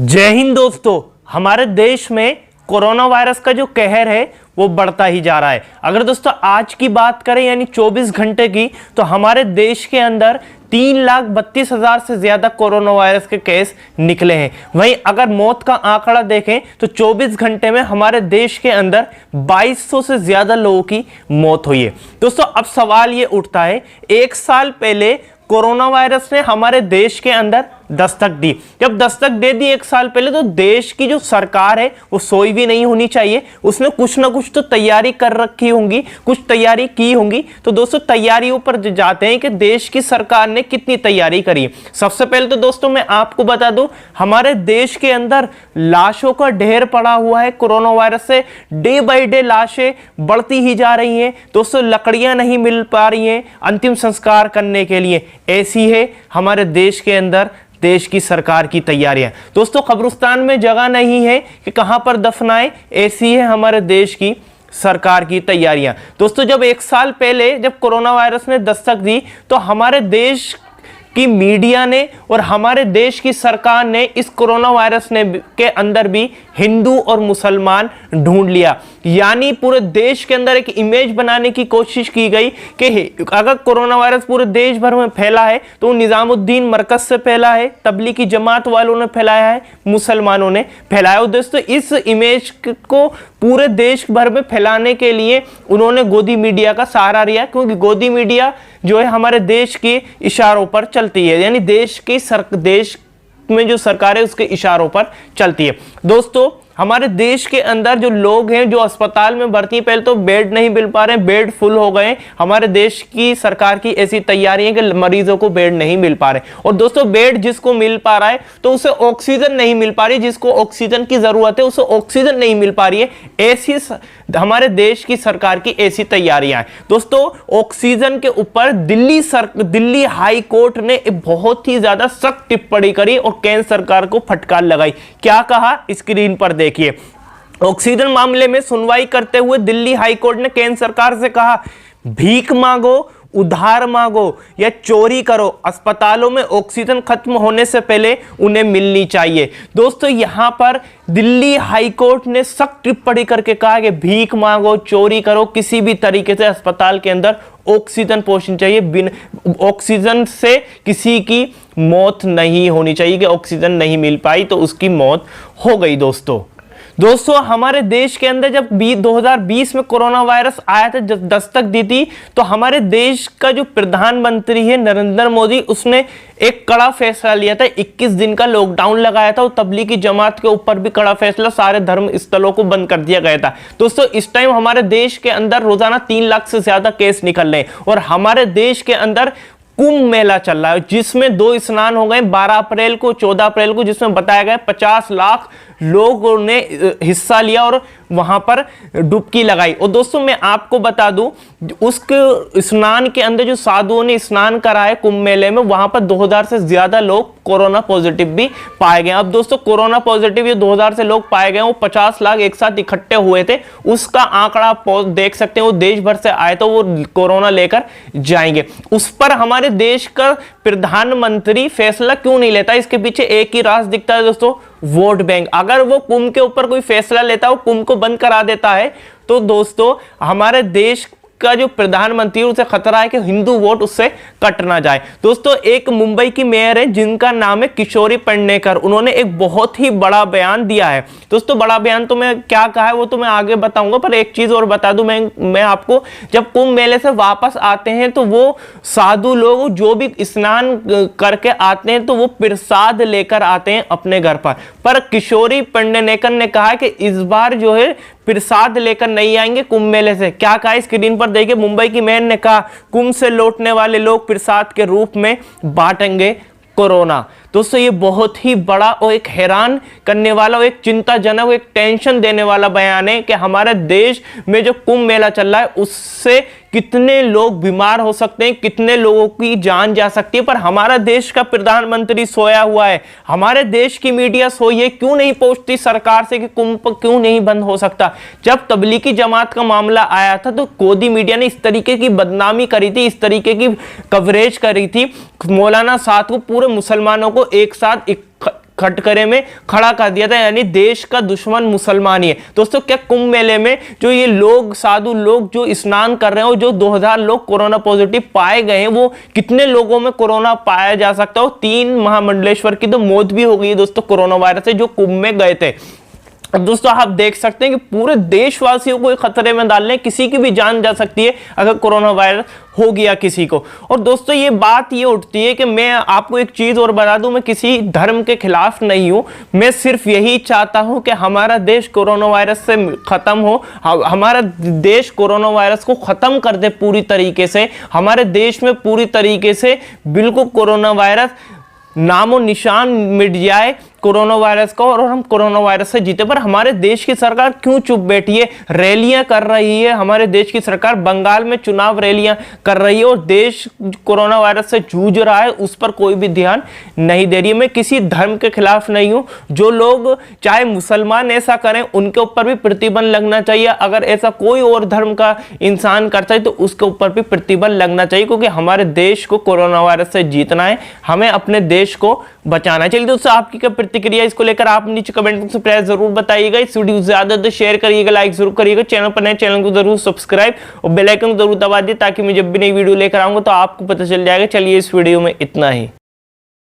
जय हिंद दोस्तों। हमारे देश में कोरोना वायरस का जो कहर है वो बढ़ता ही जा रहा है। अगर दोस्तों आज की बात करें यानी 24 घंटे की, तो हमारे देश के अंदर 3,32,000 से ज्यादा कोरोना वायरस के केस निकले हैं। वहीं अगर मौत का आंकड़ा देखें तो 24 घंटे में हमारे देश के अंदर 2200 से ज्यादा लोगों की मौत हुई है। दोस्तों अब सवाल ये उठता है, एक साल पहले कोरोना वायरस ने हमारे देश के अंदर दस्तक दी। जब दस्तक दे दी एक साल पहले, तो देश की जो सरकार है वो सोई भी नहीं होनी चाहिए। उसने कुछ ना कुछ तो तैयारी कर रखी होंगी, कुछ तैयारी की होंगी। तो दोस्तों तैयारियों पर जाते हैं कि देश की सरकार ने कितनी तैयारी करी। सबसे पहले तो दोस्तों मैं आपको बता दूं, हमारे देश के अंदर लाशों का ढेर पड़ा हुआ है। कोरोना वायरस से डे बाई डे लाशें बढ़ती ही जा रही हैं। दोस्तों लकड़ियां नहीं मिल पा रही हैं अंतिम संस्कार करने के लिए। ऐसी है हमारे देश के अंदर देश की सरकार की तैयारियां। दोस्तों कब्रिस्तान में जगह नहीं है कि कहां पर दफनाएं, ऐसी है हमारे देश की सरकार की तैयारियां। दोस्तों जब एक साल पहले जब कोरोना वायरस ने दस्तक दी, तो हमारे देश की मीडिया ने और हमारे देश की सरकार ने इस कोरोना वायरस ने के अंदर भी हिंदू और मुसलमान ढूंढ लिया। यानी पूरे देश के अंदर एक इमेज बनाने की कोशिश की गई कि अगर कोरोना वायरस पूरे देश भर में फैला है तो निजामुद्दीन मरकज से फैला है, तबलीगी जमात वालों ने फैलाया है, मुसलमानों ने फैलाया। और दोस्तों इस इमेज को पूरे देश भर में फैलाने के लिए उन्होंने गोदी मीडिया का सहारा लिया, क्योंकि गोदी मीडिया जो है हमारे देश के इशारों पर चलती है, यानी देश में जो सरकार है उसके इशारों पर चलती है। दोस्तों हमारे देश के अंदर जो लोग हैं जो अस्पताल में भर्ती हैं, पहले तो बेड नहीं मिल पा रहे हैं, बेड फुल हो गए। हमारे देश की सरकार की ऐसी तैयारी है कि मरीजों को बेड नहीं मिल पा रहे। और दोस्तों बेड जिसको मिल पा रहा है तो उसे ऑक्सीजन नहीं मिल पा रही, जिसको ऑक्सीजन की जरूरत है उसे ऑक्सीजन नहीं मिल पा रही है। ऐसी हमारे देश की सरकार की ऐसी तैयारियां हैं। दोस्तों ऑक्सीजन के ऊपर दिल्ली हाई कोर्ट ने एक बहुत ही ज्यादा सख्त टिप्पणी करी और केंद्र सरकार को फटकार लगाई। क्या कहा, स्क्रीन पर देखिए। ऑक्सीजन मामले में सुनवाई करते हुए दिल्ली हाई कोर्ट ने केंद्र सरकार से कहा, भीख मांगो, उधार मांगो या चोरी करो, अस्पतालों में ऑक्सीजन खत्म होने से पहले उन्हें मिलनी चाहिए। दोस्तों यहां पर दिल्ली हाई कोर्ट ने सख्त टिप्पणी करके कहा कि भीख मांगो, चोरी करो, किसी भी तरीके से अस्पताल के अंदर ऑक्सीजन पहुंचनी चाहिए। बिना ऑक्सीजन से किसी की मौत नहीं होनी चाहिए कि ऑक्सीजन नहीं मिल पाई तो उसकी मौत हो गई। दोस्तों हमारे देश के अंदर जब 2020 में कोरोना वायरस आया था, जब दस्तक दी थी, तो हमारे देश का जो प्रधानमंत्री है नरेंद्र मोदी, उसने एक कड़ा फैसला लिया था। 21 दिन का लॉकडाउन लगाया था और तबलीगी जमात के ऊपर भी कड़ा फैसला, सारे धर्म स्थलों को बंद कर दिया गया था। दोस्तों इस टाइम हमारे देश के अंदर रोजाना 3 लाख से ज्यादा केस निकल रहे हैं और हमारे देश के अंदर कुंभ मेला चल रहा है, जिसमें 2 स्नान हो गए 12 अप्रैल को 14 अप्रैल को, जिसमें बताया गया 50 लाख लोगों ने हिस्सा लिया और वहां पर डुबकी लगाई। और दोस्तों मैं आपको बता दूं, उसके स्नान के अंदर जो साधुओं ने स्नान करा है कुंभ मेले में, वहां पर 2000 से ज्यादा लोग कोरोना पॉजिटिव भी पाए गए। अब दोस्तों कोरोना पॉजिटिव ये 2000 से लोग पाए गए, वो 50 लाख एक साथ इकट्ठे हुए थे, उसका आंकड़ा आप देख सकते हैं। वो देश भर से आए तो वो कोरोना लेकर जाएंगे। उस पर हमारे देश का प्रधानमंत्री फैसला क्यों नहीं लेता? इसके पीछे एक ही राज दिखता है दोस्तों, वोट बैंक। अगर वो कुंभ के ऊपर कोई फैसला लेता है, वो कुंभ को बंद करा देता है, तो दोस्तों हमारे देश का जो प्रधानमंत्री उसे खतरा है कि हिंदू वोट उससे कट ना जाए। दोस्तों एक मुंबई की मेयर है जिनका नाम है किशोरी पेडनेकर, उन्होंने एक बहुत ही बड़ा बयान दिया है। दोस्तों बड़ा बयान तो मैं क्या कहा है वो तो मैं आगे बताऊंगा, पर एक चीज और बता दूं मैं आपको, जब कुंभ मेले से वापस आते हैं तो वो साधु लोग जो भी स्नान करके आते हैं तो वो प्रसाद लेकर आते हैं अपने घर पर किशोरी पेडनेकर ने कहा कि इस बार जो है प्रसाद लेकर नहीं आएंगे कुंभ मेले से। क्या कहा स्क्रीन पर देखिए, मुंबई की मेयर ने कहा, कुंभ से लौटने वाले लोग प्रसाद के रूप में बांटेंगे कोरोना। दोस्तों ये बहुत ही बड़ा और एक हैरान करने वाला और एक चिंताजनक, एक टेंशन देने वाला बयान है कि हमारे देश में जो कुंभ मेला चल रहा है उससे कितने लोग बीमार हो सकते हैं, कितने लोगों की जान जा सकती है। पर हमारा देश का प्रधानमंत्री सोया हुआ है, हमारे देश की मीडिया सोई है, क्यों नहीं पहुंचती सरकार से कि कुंभ क्यों नहीं बंद हो सकता? जब तबलीगी जमात का मामला आया था तो गोदी मीडिया ने इस तरीके की बदनामी करी थी, इस तरीके की कवरेज करी थी, मौलाना साथ को पूरे मुसलमानों को एक साथ कटघरे में खड़ा कर दिया था, यानी देश का दुश्मन मुसलमान ही है। दोस्तों क्या कुंभ मेले में जो ये लोग, साधु लोग जो स्नान कर रहे हैं, जो 2000 लोग कोरोना पॉजिटिव पाए गए हैं, वो कितने लोगों में कोरोना पाया जा सकता है? 3 महामंडलेश्वर की तो मौत भी हो गई है दोस्तों कोरोना वायरस से, जो कुंभ में गए थे। अब दोस्तों आप देख सकते हैं कि पूरे देशवासियों को खतरे में डाल रहे हैं, किसी की भी जान जा सकती है अगर कोरोना वायरस हो गया किसी को। और दोस्तों ये बात ये उठती है कि मैं आपको एक चीज और बता दूं, मैं किसी धर्म के खिलाफ नहीं हूं, मैं सिर्फ यही चाहता हूं कि हमारा देश कोरोना वायरस से खत्म हो, हमारा देश कोरोना वायरस को खत्म कर दे पूरी तरीके से, हमारे देश में पूरी तरीके से बिल्कुल कोरोना वायरस नामो निशान मिट जाए कोरोना वायरस का, और हम कोरोना वायरस से जीते। पर हमारे देश की सरकार क्यों चुप बैठी है? रैलियां कर रही है हमारे देश की सरकार, बंगाल में चुनाव रैलियां कर रही है, और देश कोरोना वायरस से जूझ रहा है, उस पर कोई भी ध्यान नहीं दे रही है। मैं किसी धर्म के खिलाफ नहीं हूं, जो लोग चाहे मुसलमान ऐसा करें उनके ऊपर भी प्रतिबंध लगना चाहिए, अगर ऐसा कोई और धर्म का इंसान करता है तो उसके ऊपर भी प्रतिबंध लगना चाहिए, क्योंकि हमारे देश को कोरोना वायरस से जीतना है, हमें अपने देश को बचाना है। चलिए दोस्तों आपकी क्या प्रतिक्रिया इसको लेकर आप नीचे कमेंट बॉक्स में प्लीज जरूर बताइएगा। इस वीडियो ज्यादा शेयर करिएगा, लाइक जरूर करिएगा, चैनल पर नए चैनल को जरूर सब्सक्राइब और बेल आइकन को जरूर दबा दिए, ताकि मैं जब भी नई वीडियो लेकर आऊंगा तो आपको पता चल जाएगा। चलिए इस वीडियो में इतना ही।